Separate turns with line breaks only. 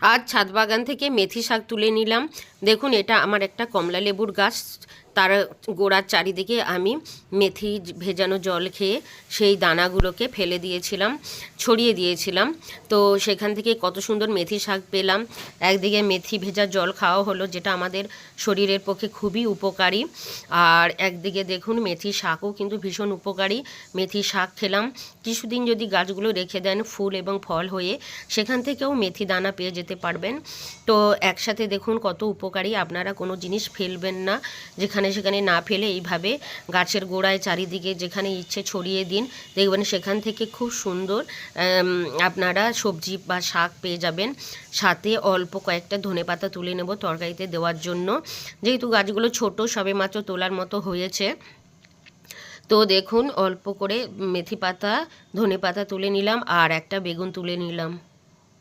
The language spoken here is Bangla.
আজ ছাদ বাগান থেকে মেথি শাক তুলে নিলাম। দেখুন, এটা আমার একটা কমলা লেবুর গাছ। তার গোড়ার চারিদিকে আমি মেথি ভেজানো জল খেয়ে সেই দানাগুলোকে ফেলে দিয়েছিলাম, ছড়িয়ে দিয়েছিলাম। তো সেখান থেকে কত সুন্দর মেথি শাক পেলাম। একদিকে মেথি ভেজা জল খাওয়া হলো, যেটা আমাদের শরীরের পক্ষে খুবই উপকারী। আর একদিকে দেখুন মেথি শাকও কিন্তু ভীষণ উপকারী। মেথি শাক খেলাম। কিছুদিন যদি গাছগুলো রেখে দেন ফুল এবং ফল হয়ে, সেখান থেকেও মেথি দানা পেয়ে যেতে পারবেন। তো একসাথে দেখুন কত উপকারী। আপনারা কোনো জিনিস ফেলবেন না, যেখানে সেখানে না ফেলে এইভাবে গাছের গোড়ায় চারিদিকে যেখানে ইচ্ছে ছড়িয়ে দিন। দেখবেন সেখান থেকে খুব সুন্দর আপনারা সবজি বা শাক পেয়ে যাবেন। সাথে অল্প কয়েকটা ধনেপাতা তুলে নেব তরকারিতে দেওয়ার জন্য, যেহেতু গাছগুলো ছোট, সবেমাত্র তোলার মতো হয়েছে। তো দেখুন অল্প করে মেথি পাতা, ধনে পাতা তুলে নিলাম আর একটা বেগুন তুলে নিলাম।